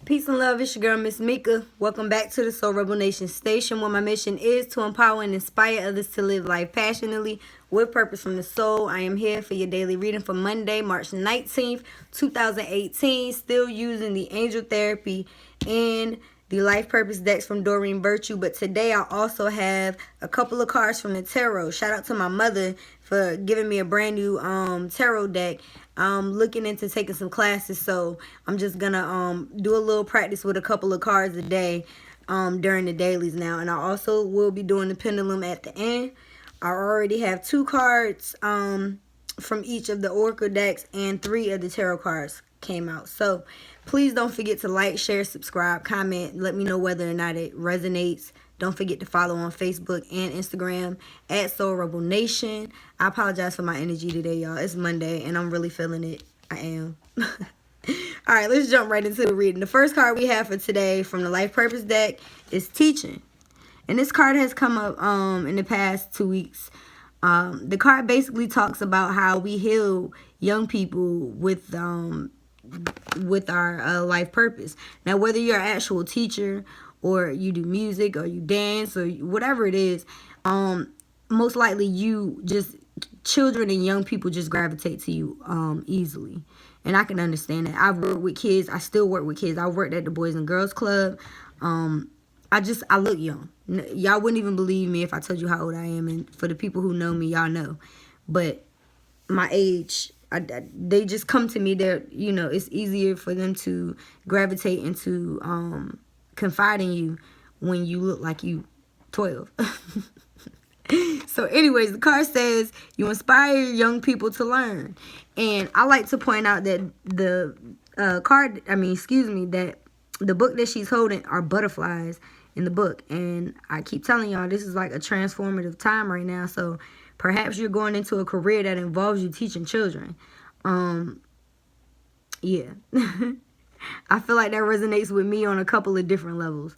Peace and love, it's your girl, Miss Mika. Welcome back to the Soul Rebel Nation station, where my mission is to empower and inspire others to live life passionately with purpose from the soul. I am here for your daily reading for Monday, March 19th, 2018. Still using the angel therapy and the life purpose decks from Doreen Virtue. But today I also have a couple of cards from the tarot. Shout out to my mother for giving me a brand new tarot deck. I'm looking into taking some classes, so I'm just gonna do a little practice with a couple of cards a day during the dailies now. And I also will be doing the pendulum at the end. I already have 2 cards from each of the oracle decks, and 3 of the tarot cards came out. So please don't forget to like, share, subscribe, comment. Let me know whether or not it resonates. Don't forget to follow on Facebook and Instagram at Soul Rebel Nation. I apologize for my energy today, y'all. It's Monday, and I'm really feeling it. I am. All right, let's jump right into the reading. The first card we have for today from the Life Purpose deck is Teaching. And this card has come up in the past 2 weeks. The card basically talks about how we heal young people with our life purpose. Now, whether you're an actual teacher or you do music or you dance or whatever it is, most likely children and young people just gravitate to you easily. And I can understand that. I've worked with kids. I still work with kids. I worked at the Boys and Girls Club. I look young. Y'all wouldn't even believe me if I told you how old I am. And for the people who know me, y'all know. But my age, they just come to me. It's easier for them to gravitate into confide in you when you look like you 12. So anyways, the card says you inspire young people to learn. And I like to point out that the that the book that she's holding are butterflies in the book. And I keep telling y'all, this is like a transformative time right now. So perhaps you're going into a career that involves you teaching children. Yeah. I feel like that resonates with me on a couple of different levels.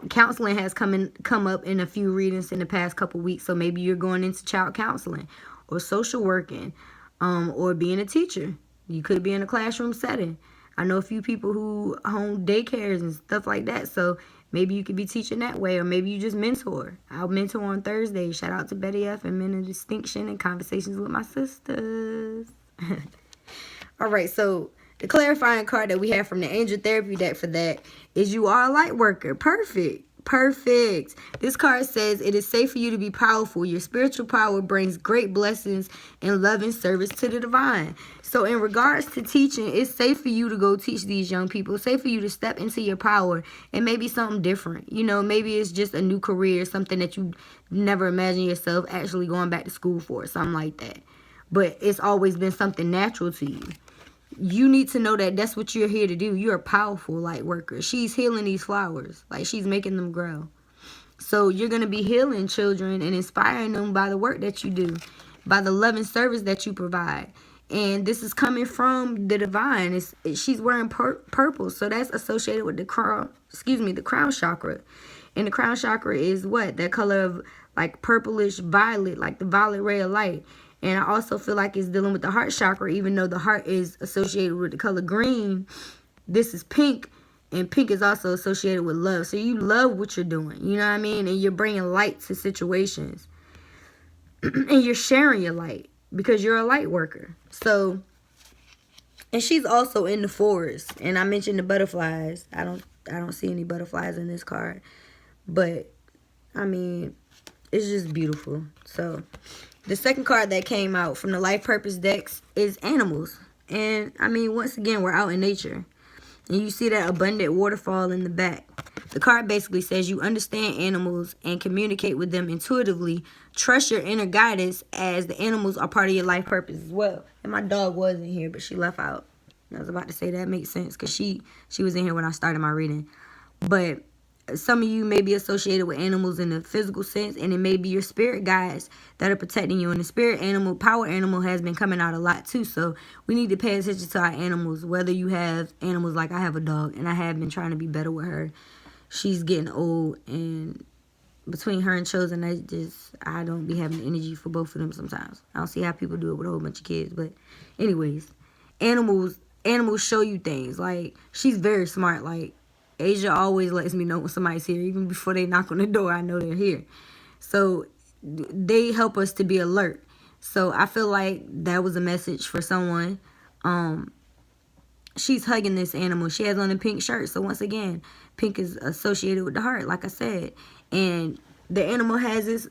Counseling has come up in a few readings in the past couple weeks. So maybe you're going into child counseling or social working, or being a teacher. You could be in a classroom setting. I know a few people who own daycares and stuff like that. So maybe you could be teaching that way, or maybe you just mentor. I'll mentor on Thursday. Shout out to Betty F and Men of Distinction and Conversations with My Sisters. All right, so the clarifying card that we have from the Angel Therapy deck for that is you are a light worker. Perfect. Perfect. This card says it is safe for you to be powerful. Your spiritual power brings great blessings and love and service to the divine. So in regards to teaching, it's safe for you to go teach these young people. It's safe for you to step into your power and maybe something different. Maybe it's just a new career, something that you never imagined yourself actually going back to school for, something like that. But it's always been something natural to you. You need to know that that's what you're here to do. You're a powerful light worker. She's healing these flowers. Like, she's making them grow. So you're going to be healing children and inspiring them by the work that you do, by the love and service that you provide. And this is coming from the divine. She's wearing purple. So that's associated with the crown chakra. And the crown chakra is what? That color of like purplish violet, like the violet ray of light. And I also feel like it's dealing with the heart chakra, even though the heart is associated with the color green. This is pink, and pink is also associated with love. So you love what you're doing, you know what I mean? And you're bringing light to situations. And you're sharing your light because you're a light worker. So, and she's also in the forest. And I mentioned the butterflies. I don't see any butterflies in this card. But, I mean, it's just beautiful. So the second card that came out from the Life Purpose decks is animals. And, I mean, once again, we're out in nature. And you see that abundant waterfall in the back. The card basically says you understand animals and communicate with them intuitively. Trust your inner guidance, as the animals are part of your life purpose as well. And my dog was in here, but she left out. I was about to say that makes sense because she was in here when I started my reading. But some of you may be associated with animals in the physical sense, and it may be your spirit guides that are protecting you. And the spirit animal, power animal, has been coming out a lot too. So we need to pay attention to our animals, whether you have animals like I have a dog, and I have been trying to be better with her. She's getting old, and between her and Chosen, I don't be having the energy for both of them sometimes. I don't see how people do it with a whole bunch of kids. But anyways, animals animals show you things. Like, she's very smart. Like, Asia always lets me know when somebody's here. Even before they knock on the door, I know they're here. So they help us to be alert. So I feel like that was a message for someone. She's hugging this animal. She has on a pink shirt. So once again, pink is associated with the heart, like I said. And the animal has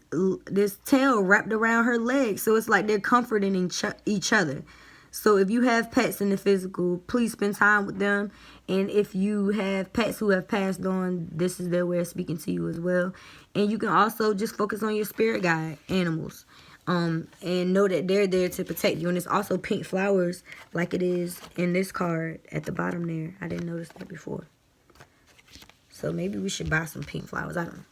this tail wrapped around her leg. So it's like they're comforting each other. So if you have pets in the physical, please spend time with them. And if you have pets who have passed on, this is their way of speaking to you as well. And you can also just focus on your spirit guide animals. And know that they're there to protect you. And it's also pink flowers like it is in this card at the bottom there. I didn't notice that before. So maybe we should buy some pink flowers. I don't know.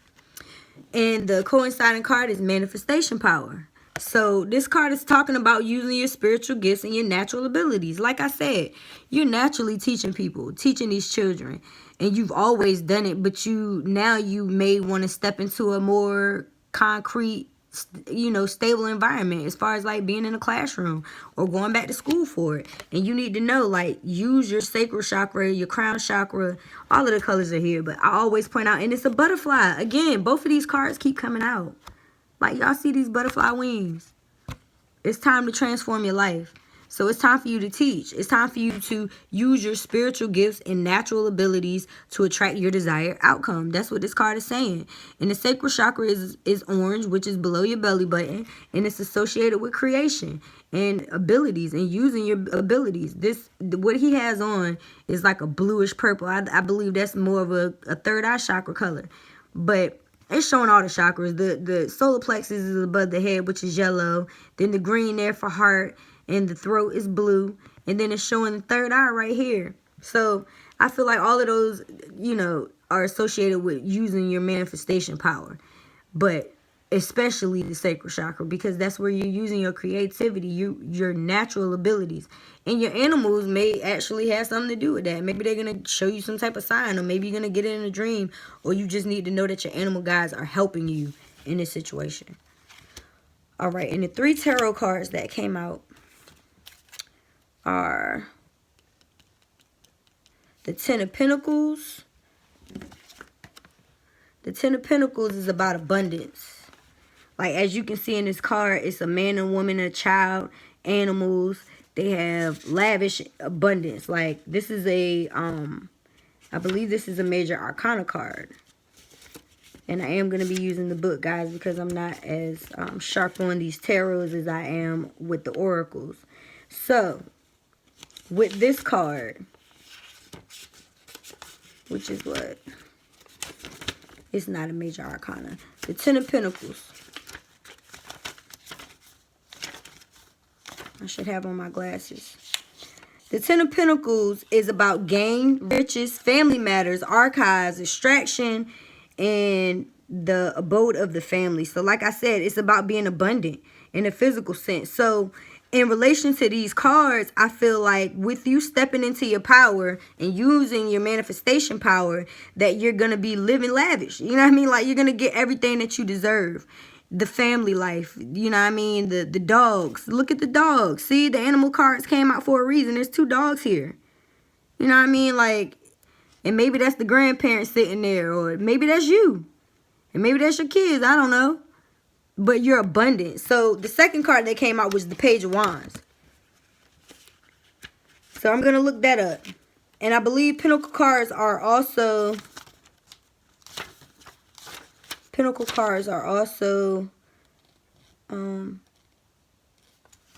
And the coinciding card is manifestation power. So this card is talking about using your spiritual gifts and your natural abilities. Like I said, you're naturally teaching people, teaching these children. And you've always done it, but now you may want to step into a more concrete, stable environment as far as like being in a classroom or going back to school for it. And you need to know, like, use your sacral chakra, your crown chakra. All of the colors are here, but I always point out, and it's a butterfly. Again, both of these cards keep coming out. Like, y'all see these butterfly wings? It's time to transform your life. So it's time for you to teach. It's time for you to use your spiritual gifts and natural abilities to attract your desired outcome. That's what this card is saying. And the sacral chakra is orange, which is below your belly button. And it's associated with creation and abilities and using your abilities. What he has on is like a bluish purple. I believe that's more of a third eye chakra color. But it's showing all the chakras. The solar plexus is above the head, which is yellow. Then the green there for heart. And the throat is blue. And then it's showing the third eye right here. So I feel like all of those, are associated with using your manifestation power. But especially the sacral chakra, because that's where you're using your creativity, your natural abilities. And your animals may actually have something to do with that. Maybe they're going to show you some type of sign, or maybe you're going to get it in a dream, or you just need to know that your animal guides are helping you in this situation. All right, and the 3 tarot cards that came out are the 10 of Pentacles. The 10 of Pentacles is about abundance. Like, as you can see in this card, it's a man and woman, a child, animals. They have lavish abundance. Like, this is I believe this is a major arcana card. And I am going to be using the book, guys, because I'm not as sharp on these tarots as I am with the oracles. So, with this card, which is what? It's not a major arcana. The 10 of Pentacles. I should have on my glasses. The 10 of Pentacles is about gain, riches, family matters, archives, extraction, and the abode of the family. So like I said, it's about being abundant in a physical sense. So in relation to these cards, I feel like with you stepping into your power and using your manifestation power, that you're going to be living lavish. You know what I mean? Like, you're going to get everything that you deserve. The family life, you know what I mean? The dogs. Look at the dogs. See, the animal cards came out for a reason. There's 2 dogs here. You know what I mean? Like, and maybe that's the grandparents sitting there, or maybe that's you. And maybe that's your kids. I don't know. But you're abundant. So the second card that came out was the Page of Wands. So I'm going to look that up. And I believe Pinnacle cards are also... Pinnacle cards are also... No.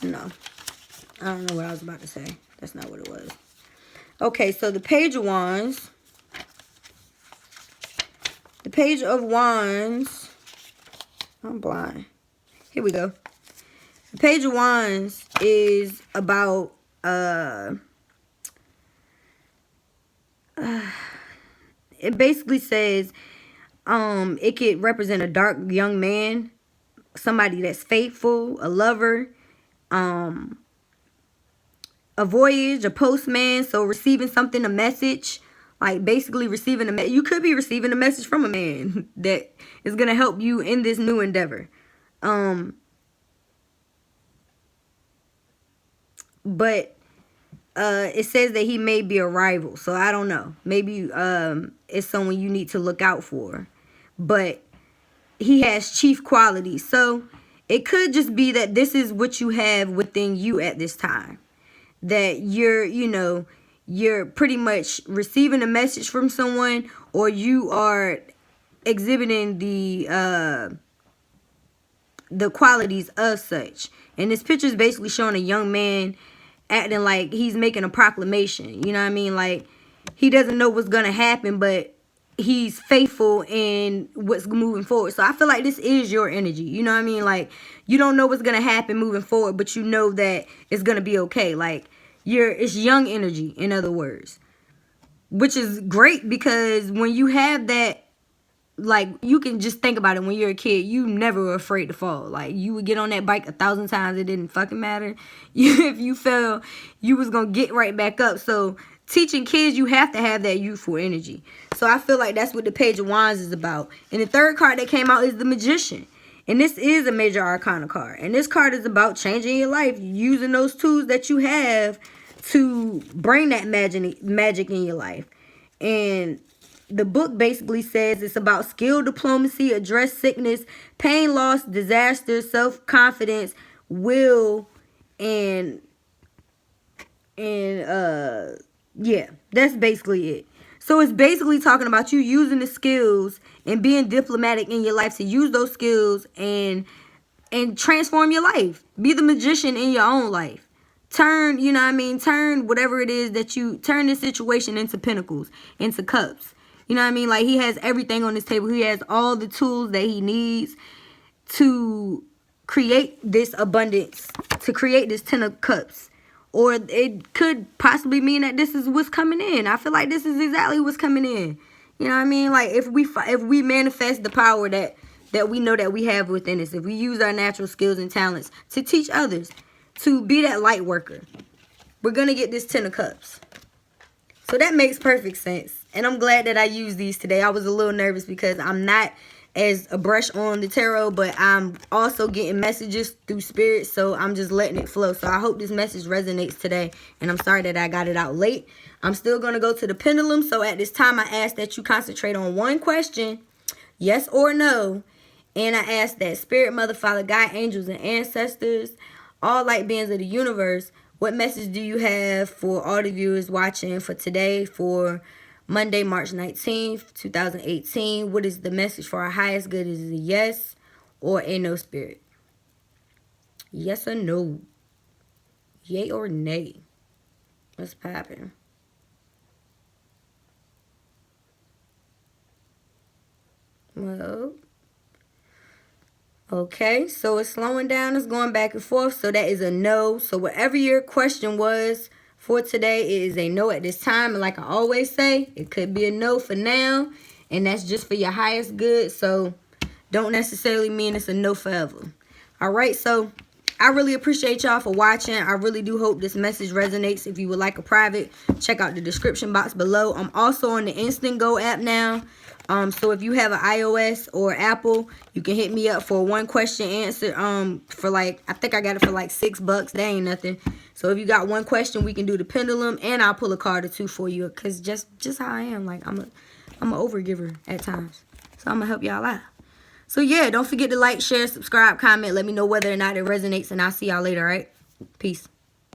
I don't know what I was about to say. That's not what it was. Okay, so the Page of Wands. The Page of Wands... I'm blind. Here we go. The Page of Wands is about it basically says it could represent a dark young man, somebody that's faithful, a lover, a voyage, a postman, so receiving something, a message. Like, basically receiving a you could be receiving a message from a man that is going to help you in this new endeavor. But it says that he may be a rival. So I don't know. Maybe it's someone you need to look out for. But he has chief qualities. So it could just be that this is what you have within you at this time. That you're, you're pretty much receiving a message from someone, or you are exhibiting the qualities of such. And this picture is basically showing a young man acting like he's making a proclamation. You know what I mean? Like, he doesn't know what's going to happen, but he's faithful in what's moving forward. So I feel like this is your energy. You know what I mean? Like, you don't know what's going to happen moving forward, but you know that it's going to be okay. Like, it's young energy, in other words. Which is great, because when you have that, like, you can just think about it. When you're a kid, you never were afraid to fall. Like, you would get on that bike 1,000 times. It didn't fucking matter. If you fell, you was going to get right back up. So teaching kids, you have to have that youthful energy. So I feel like that's what the Page of Wands is about. And the third card that came out is the Magician. And this is a major arcana card. And this card is about changing your life, using those tools that you have to bring that magic in your life. And the book basically says it's about skill, diplomacy, address sickness, pain, loss, disaster, self-confidence, will, and yeah, that's basically it. So it's basically talking about you using the skills and being diplomatic in your life to use those skills and transform your life. Be the magician in your own life. Turn, you know what I mean? Turn whatever it is that you, turn this situation into pentacles, into cups. You know what I mean? Like, he has everything on this table. He has all the tools that he needs to create this abundance, to create this 10 of cups. Or it could possibly mean that this is what's coming in. I feel like this is exactly what's coming in. You know what I mean? Like, if we manifest the power that we know that we have within us, if we use our natural skills and talents to teach others, to be that light worker, we're going to get this 10 of cups. So that makes perfect sense. And I'm glad that I used these today. I was a little nervous because I'm not as abreast on the tarot, but I'm also getting messages through spirit, so I'm just letting it flow. So I hope this message resonates today, and I'm sorry that I got it out late. I'm still going to go to the pendulum, so at this time I ask that you concentrate on one question, yes or no, and I ask that Spirit, Mother, Father, God, angels, and ancestors, all light beings of the universe, what message do you have for all the viewers watching for today, for Monday, March 19th, 2018. What is the message for our highest good? Is it a yes or a no, Spirit? Yes or no? Yay or nay? What's poppin'? Well, okay, so it's slowing down. It's going back and forth. So that is a no. So whatever your question was for today, it is a no at this time. And like I always say, it could be a no for now. And that's just for your highest good. So don't necessarily mean it's a no forever. All right, so I really appreciate y'all for watching. I really do hope this message resonates. If you would like a private, check out the description box below. I'm also on the Instant Go app now. So if you have an iOS or Apple, you can hit me up for a one question answer. For like, I think I got it for like $6. That ain't nothing. So if you got one question, we can do the pendulum, and I'll pull a card or two for you. Cause just how I am, like I'm an overgiver at times. So I'm gonna help y'all out. So yeah, don't forget to like, share, subscribe, comment. Let me know whether or not it resonates, and I'll see y'all later. All right, peace.